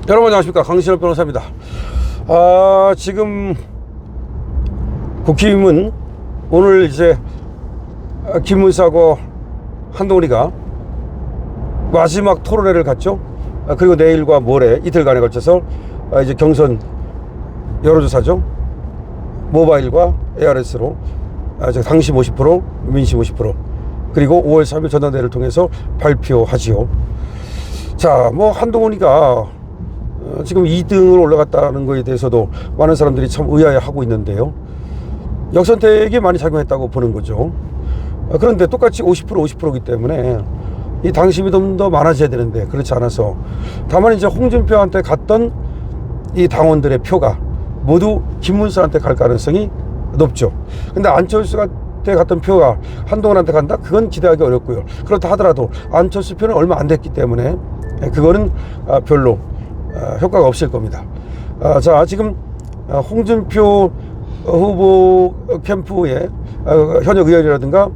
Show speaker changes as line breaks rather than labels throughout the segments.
여러분 안녕하십니까, 강신업 변호사입니다. 지금 국힘은 오늘 이제 김문수하고 한동훈이가 마지막 토론회를 갖죠. 그리고 내일과 모레 이틀간에 걸쳐서 이제 경선 여론조사죠. 모바일과 ARS로 당심 50%, 민심 50%, 그리고 5월 3일 전당대회를 통해서 발표하지요. 자, 뭐 한동훈이가 지금 2등으로 올라갔다는 것에 대해서도 많은 사람들이 참 의아해하고 있는데요. 역선택이 많이 작용했다고 보는 거죠. 그런데 똑같이 50%기 때문에 이 당심이 좀 더 많아져야 되는데 그렇지 않아서, 다만 이제 홍준표한테 갔던 이 당원들의 표가 모두 김문수한테 갈 가능성이 높죠. 근데 안철수한테 갔던 표가 한동훈한테 간다? 그건 기대하기 어렵고요. 그렇다 하더라도 안철수 표는 얼마 안 됐기 때문에 그거는 별로 효과가 없을 겁니다. 자, 지금 홍준표 후보 캠프의 현역 의원이라든가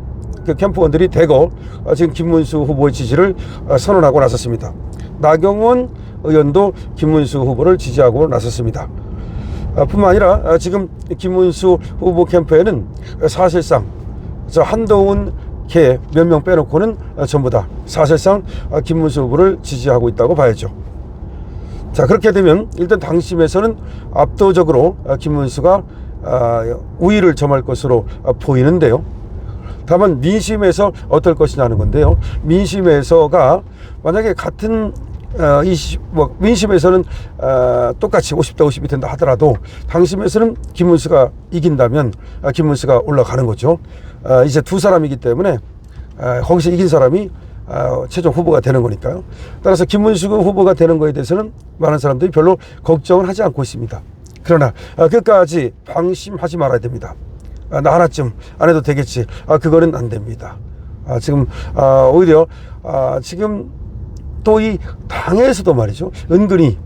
그 캠프원들이 대거 지금 김문수 후보의 지지를 선언하고 나섰습니다. 나경원 의원도 김문수 후보를 지지하고 나섰습니다. 뿐만 아니라 지금 김문수 후보 캠프에는 사실상 저 한동훈 계 몇 명 빼놓고는 전부 다 사실상 김문수 후보를 지지하고 있다고 봐야죠. 자, 그렇게 되면 일단 당심에서는 압도적으로 김문수가 우위를 점할 것으로 보이는데요. 다만 민심에서 어떨 것이냐는 건데요. 민심에서가 만약에 같은 민심에서는 똑같이 50대 50이 된다 하더라도 당심에서는 김문수가 이긴다면 김문수가 올라가는 거죠. 이제 두 사람이기 때문에 거기서 이긴 사람이 최종 후보가 되는 거니까요. 따라서 김문수 후보가 되는 거에 대해서는 많은 사람들이 별로 걱정을 하지 않고 있습니다. 그러나 끝까지 방심하지 말아야 됩니다. 나 하나쯤 안 해도 되겠지. 그거는 안 됩니다. 지금 오히려 지금 또 이 당에서도 말이죠, 은근히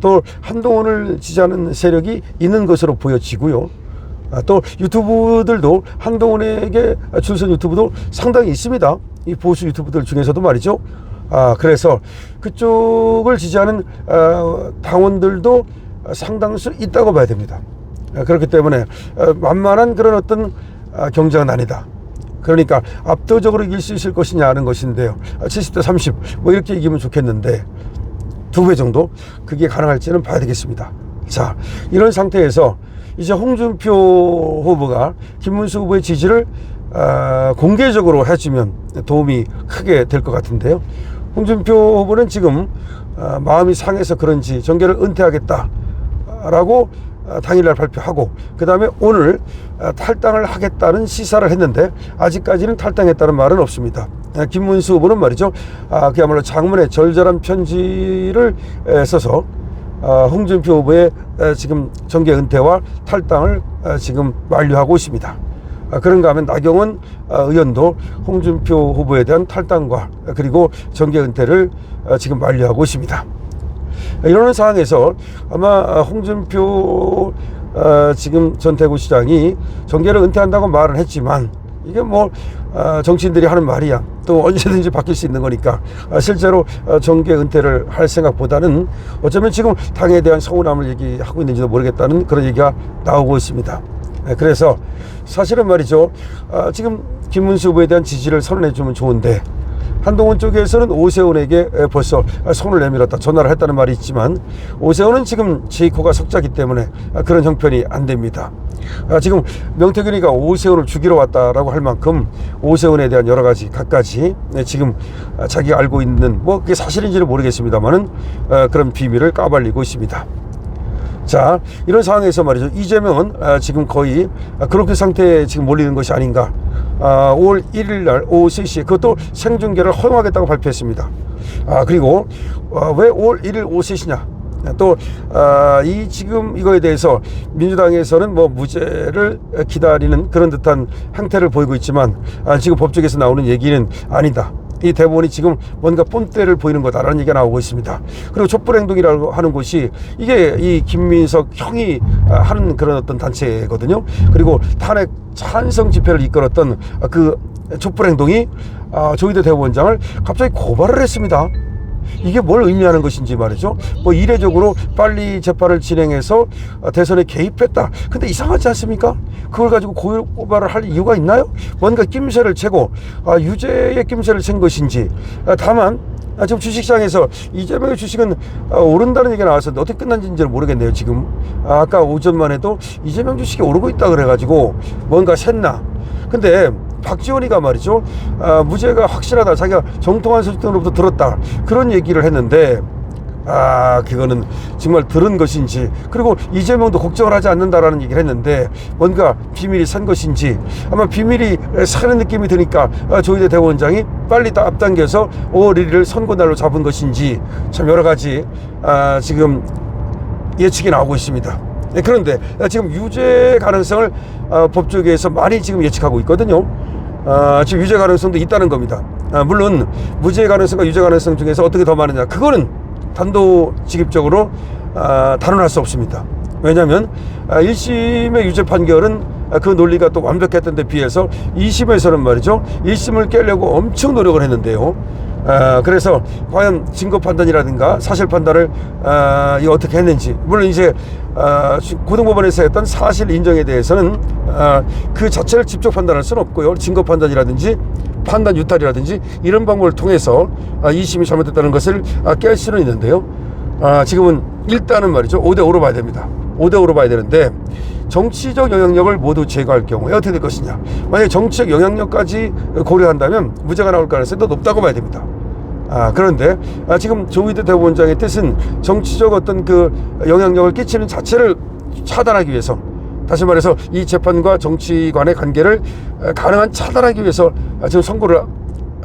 또 한동훈을 지지하는 세력이 있는 것으로 보여지고요. 또 유튜브들도 한동훈에게 줄선 유튜브도 상당히 있습니다. 이 보수 유튜브들 중에서도 말이죠. 그래서 그쪽을 지지하는 당원들도 상당수 있다고 봐야 됩니다. 그렇기 때문에 만만한 그런 어떤 경쟁은 아니다. 그러니까 압도적으로 이길 수 있을 것이냐 하는 것인데요. 70대 30 뭐 이렇게 이기면 좋겠는데 2배 정도 그게 가능할지는 봐야 되겠습니다. 자, 이런 상태에서 이제 홍준표 후보가 김문수 후보의 지지를 공개적으로 해주면 도움이 크게 될 것 같은데요. 홍준표 후보는 지금 마음이 상해서 그런지 정계를 은퇴하겠다라고 당일날 발표하고, 그 다음에 오늘 탈당을 하겠다는 시사를 했는데 아직까지는 탈당했다는 말은 없습니다. 김문수 후보는 말이죠, 그야말로 장문의 절절한 편지를 써서 홍준표 후보의 지금 정계 은퇴와 탈당을 지금 만류하고 있습니다. 그런가 하면 나경원 의원도 홍준표 후보에 대한 탈당과 그리고 정계 은퇴를 지금 만류하고 있습니다. 이러는 상황에서 아마 홍준표 지금 전 대구시장이 정계를 은퇴한다고 말은 했지만, 이게 뭐 정치인들이 하는 말이야. 또 언제든지 바뀔 수 있는 거니까 실제로 정계 은퇴를 할 생각보다는 어쩌면 지금 당에 대한 서운함을 얘기하고 있는지도 모르겠다는 그런 얘기가 나오고 있습니다. 그래서 사실은 말이죠, 지금 김문수 후보에 대한 지지를 선언해 주면 좋은데 한동훈 쪽에서는 오세훈에게 벌써 손을 내밀었다, 전화를 했다는 말이 있지만 오세훈은 지금 제2코가 석자기 때문에 그런 형편이 안 됩니다. 지금 명태균이가 오세훈을 죽이러 왔다라고 할 만큼 오세훈에 대한 여러 가지 갖가지 지금 자기가 알고 있는, 뭐 그게 사실인지는 모르겠습니다만은 그런 비밀을 까발리고 있습니다. 자, 이런 상황에서 말이죠, 이재명은 지금 거의 그렇게 상태에 지금 몰리는 것이 아닌가. 5월 1일 날 오후 3시에 그것도 생중계를 허용하겠다고 발표했습니다. 그리고 왜 5월 1일 오후 3시냐. 또 이 지금 이거에 대해서 민주당에서는 뭐 무죄를 기다리는 그런 듯한 행태를 보이고 있지만 지금 법조계에서 나오는 얘기는 아니다. 이 대법원이 지금 뭔가 뽐때를 보이는 거다라는 얘기가 나오고 있습니다. 그리고 촛불행동이라고 하는 곳이 이게 이 김민석 형이 하는 그런 어떤 단체거든요. 그리고 탄핵 찬성 집회를 이끌었던 그 촛불행동이 조희대 대법원장을 갑자기 고발을 했습니다. 이게 뭘 의미하는 것인지 말이죠. 뭐 이례적으로 빨리 재판을 진행해서 대선에 개입했다. 근데 이상하지 않습니까? 그걸 가지고 고발을 할 이유가 있나요? 뭔가 낌새를 채고 유죄의 낌새를 챈 것인지. 다만 지금 주식시장에서 이재명의 주식은 오른다는 얘기가 나왔었는데 어떻게 끝난지는 모르겠네요. 지금 아까 오전만 해도 이재명 주식이 오르고 있다 그래가지고 뭔가 샜나. 근데 박지원이가 말이죠, 무죄가 확실하다, 자기가 정통한 소식 등으로부터 들었다, 그런 얘기를 했는데 그거는 정말 들은 것인지, 그리고 이재명도 걱정을 하지 않는다라는 얘기를 했는데 뭔가 비밀이 산 것인지, 아마 비밀이 사는 느낌이 드니까 조희대 대법원장이 빨리 앞당겨서 5월 1일을 선고날로 잡은 것인지, 참 여러 가지 지금 예측이 나오고 있습니다. 그런데 지금 유죄 가능성을 법조계에서 많이 지금 예측하고 있거든요. 지금 유죄 가능성도 있다는 겁니다. 물론 무죄 가능성과 유죄 가능성 중에서 어떻게 더 많으냐, 그거는 단도직입적으로 단언할 수 없습니다. 왜냐하면 1심의 유죄 판결은 그 논리가 또 완벽했던 데 비해서 2심에서는 말이죠, 1심을 깨려고 엄청 노력을 했는데요. 그래서 과연 증거 판단이라든가 사실 판단을 이거 어떻게 했는지, 물론 이제 고등법원에서 했던 사실 인정에 대해서는 그 자체를 직접 판단할 수는 없고요. 증거 판단이라든지 판단 유탈이라든지 이런 방법을 통해서 2심이 잘못됐다는 것을 깰 수는 있는데요. 지금은 일단은 말이죠, 5대5로 봐야 됩니다. 5대5로 봐야 되는데, 정치적 영향력을 모두 제거할 경우에 어떻게 될 것이냐. 만약에 정치적 영향력까지 고려한다면 무죄가 나올 가능성이 더 높다고 봐야 됩니다. 그런데 지금 조희대 대법원장의 뜻은 정치적 어떤 그 영향력을 끼치는 자체를 차단하기 위해서, 다시 말해서 이 재판과 정치관의 관계를 가능한 차단하기 위해서 지금 선고를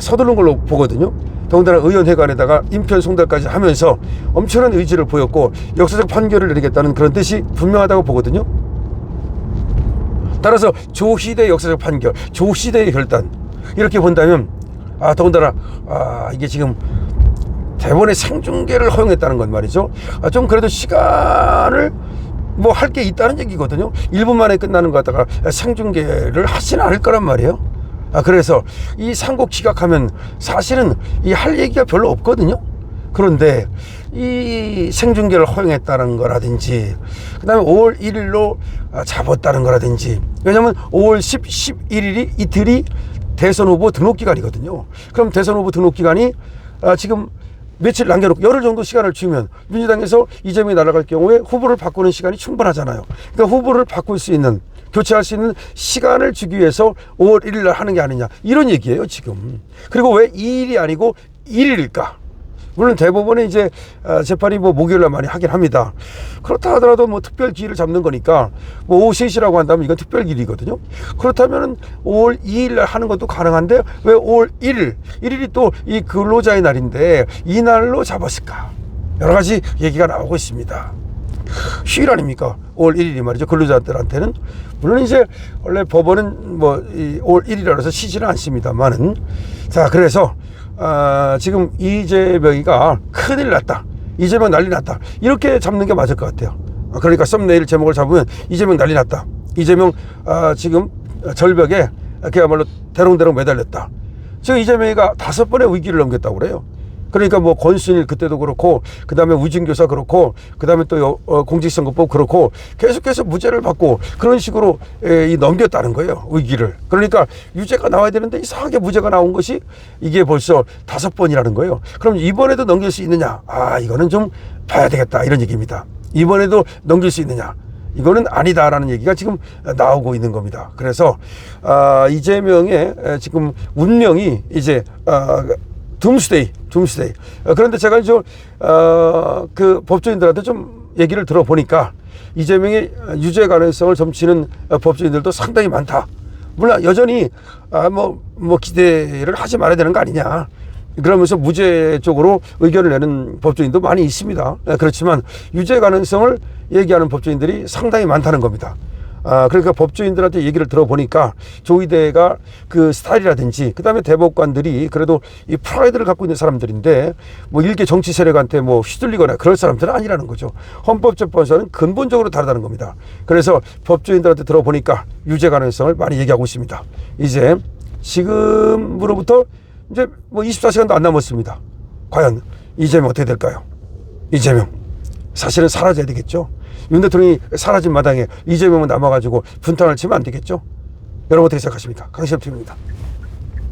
서두른 걸로 보거든요. 더군다나 의원회관에다가 인편 송달까지 하면서 엄청난 의지를 보였고 역사적 판결을 내리겠다는 그런 뜻이 분명하다고 보거든요. 따라서 조희대의 역사적 판결, 조희대의 결단, 이렇게 본다면 더군다나 이게 지금 대법원의 생중계를 허용했다는 건 말이죠, 좀 그래도 시간을 뭐 할 게 있다는 얘기거든요. 1분 만에 끝나는 거 갖다가 생중계를 하지는 않을 거란 말이에요. 그래서 이 상고 기각하면 사실은 이 할 얘기가 별로 없거든요. 그런데 이 생중계를 허용했다는 거라든지, 그 다음에 5월 1일로 잡았다는 거라든지, 왜냐면 5월 10, 11일이 이틀이 대선 후보 등록 기간이거든요. 그럼 대선 후보 등록 기간이 지금 며칠 남겨놓고 열흘 정도 시간을 주면 민주당에서 이재명이 날아갈 경우에 후보를 바꾸는 시간이 충분하잖아요. 그러니까 후보를 바꿀 수 있는, 교체할 수 있는 시간을 주기 위해서 5월 1일 날 하는 게 아니냐, 이런 얘기예요 지금. 그리고 왜 2일이 아니고 1일일까? 물론 대법원에 이제 재판이 뭐 목요일날 많이 하긴 합니다. 그렇다 하더라도 뭐 특별 기일을 잡는 거니까 뭐 오후 3시라고 한다면 이건 특별 기일이거든요. 그렇다면은 5월 2일날 하는 것도 가능한데 왜 5월 1일이 또 이 근로자의 날인데 이 날로 잡았을까? 여러 가지 얘기가 나오고 있습니다. 휴일 아닙니까? 5월 1일이 말이죠. 근로자들한테는. 물론 이제 원래 법원은 뭐 5월 1일이라 해서 쉬지는 않습니다만은. 자, 그래서 지금 이재명이가 큰일 났다, 이재명 난리 났다, 이렇게 잡는 게 맞을 것 같아요. 그러니까 썸네일 제목을 잡으면 이재명 난리 났다, 이재명 지금 절벽에 그야말로 대롱대롱 매달렸다. 지금 이재명이가 5번의 위기를 넘겼다고 그래요. 그러니까 뭐 권순일 그때도 그렇고, 그 다음에 우진교사 그렇고, 그 다음에 또 공직선거법 그렇고, 계속해서 무죄를 받고 그런 식으로 넘겼다는 거예요, 위기를. 그러니까 유죄가 나와야 되는데 이상하게 무죄가 나온 것이 이게 벌써 5번이라는 거예요. 그럼 이번에도 넘길 수 있느냐? 이거는 좀 봐야 되겠다, 이런 얘기입니다. 이번에도 넘길 수 있느냐? 이거는 아니다라는 얘기가 지금 나오고 있는 겁니다. 그래서 이재명의 지금 운명이 이제 둠스데이. 그런데 제가 이제 그 법조인들한테 좀 얘기를 들어보니까 이재명의 유죄 가능성을 점치는 법조인들도 상당히 많다. 물론 여전히 뭐 기대를 하지 말아야 되는 거 아니냐, 그러면서 무죄 쪽으로 의견을 내는 법조인도 많이 있습니다. 그렇지만 유죄 가능성을 얘기하는 법조인들이 상당히 많다는 겁니다. 그러니까 법조인들한테 얘기를 들어보니까 조희대가 그 스타일이라든지, 그 다음에 대법관들이 그래도 이 프라이드를 갖고 있는 사람들인데 뭐 일개 정치 세력한테 뭐 휘둘리거나 그럴 사람들은 아니라는 거죠. 헌법재판소는 근본적으로 다르다는 겁니다. 그래서 법조인들한테 들어보니까 유죄 가능성을 많이 얘기하고 있습니다. 이제 지금으로부터 이제 뭐 24시간도 안 남았습니다. 과연 이재명 어떻게 될까요? 이재명 사실은 사라져야 되겠죠. 윤 대통령이 사라진 마당에 이재명은 남아가지고 분탕을 치면 안 되겠죠. 여러분 어떻게 생각하십니까? 강신엽 TV입니다.